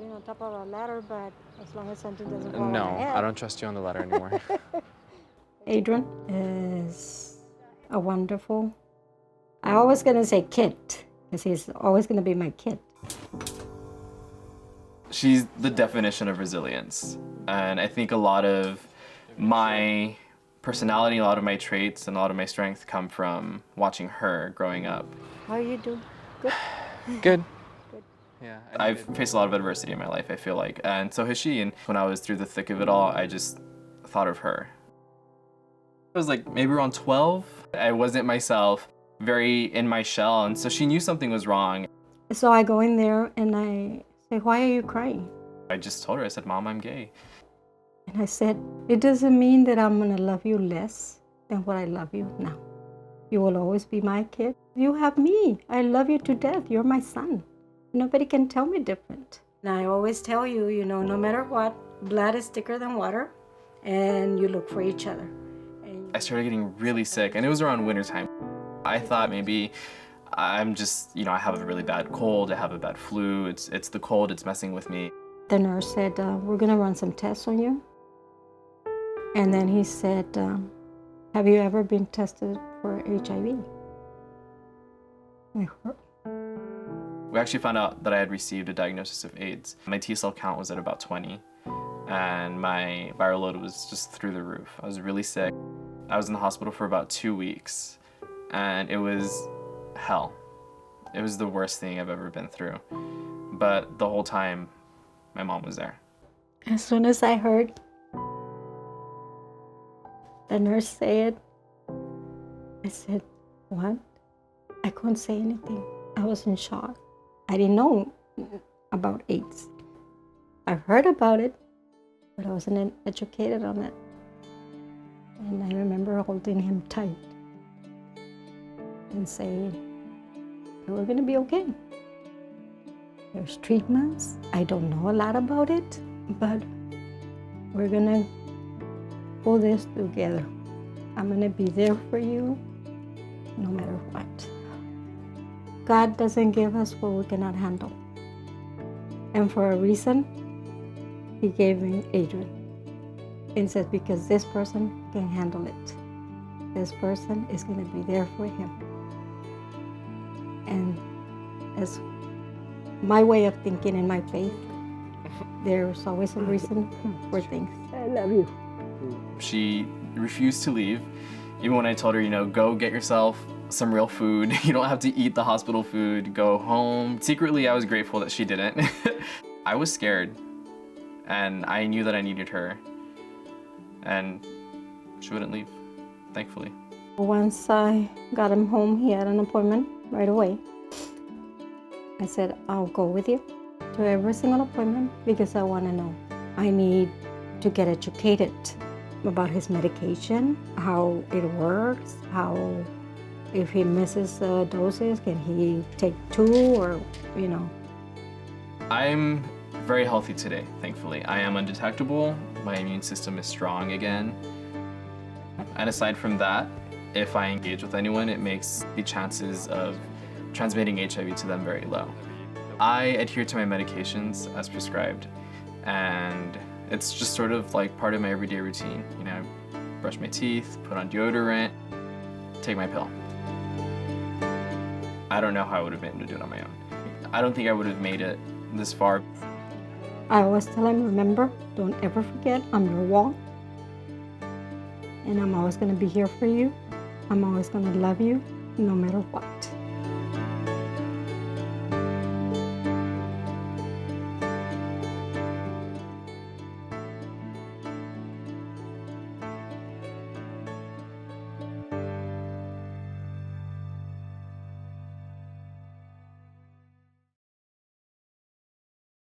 putting on top of a ladder, but as long as something doesn't fall on No, my head. I don't trust you on the ladder anymore. Adrian is a wonderful, I always gonna say kid, because he's always gonna be my kid. She's the definition of resilience. And I think a lot of my personality, a lot of my traits, and a lot of my strength come from watching her growing up. How you do? Good? Good. Good. Yeah. I've faced a lot of adversity in my life, I feel like, and so has she. And when I was through the thick of it all, I just thought of her. I was like maybe around 12. I wasn't myself, very in my shell, and so she knew something was wrong. So I go in there and I say, why are you crying? I just told her, I said, Mom, I'm gay. And I said, it doesn't mean that I'm gonna love you less than what I love you now. You will always be my kid. You have me. I love you to death. You're my son. Nobody can tell me different. And I always tell you, you know, no matter what, blood is thicker than water, and you look for each other. I started getting really sick, and it was around wintertime. I thought maybe I'm just, I have a really bad cold, I have a bad flu, it's the cold, it's messing with me. The nurse said, we're gonna run some tests on you. And then he said, have you ever been tested for HIV? We actually found out that I had received a diagnosis of AIDS. My T-cell count was at about 20, and my viral load was just through the roof. I was really sick. I was in the hospital for about 2 weeks, and it was hell. It was the worst thing I've ever been through. But the whole time, my mom was there. As soon as I heard the nurse say it, I said, what? I couldn't say anything. I was in shock. I didn't know about AIDS. I heard about it, but I wasn't educated on it. And I remember holding him tight and saying, we're gonna be okay. There's treatments. I don't know a lot about it, but we're gonna pull this together. I'm gonna be there for you no matter what. God doesn't give us what we cannot handle. And for a reason, He gave me Adrian. It says, because this person can handle it. This person is gonna be there for him. And as my way of thinking in my faith, there's always a reason for things. I love you. She refused to leave, even when I told her, go get yourself some real food. You don't have to eat the hospital food, go home. Secretly, I was grateful that she didn't. I was scared, and I knew that I needed her, and she wouldn't leave, thankfully. Once I got him home, he had an appointment right away. I said, I'll go with you to every single appointment because I want to know. I need to get educated about his medication, how it works, how if he misses doses, can he take 2 or. I'm very healthy today, thankfully. I am undetectable. My immune system is strong again. And aside from that, if I engage with anyone, it makes the chances of transmitting HIV to them very low. I adhere to my medications as prescribed, and it's just sort of like part of my everyday routine. I brush my teeth, put on deodorant, take my pill. I don't know how I would have been able to do it on my own. I don't think I would have made it this far. I always tell him, remember, don't ever forget, I'm your wall. And I'm always gonna be here for you. I'm always gonna love you, no matter what.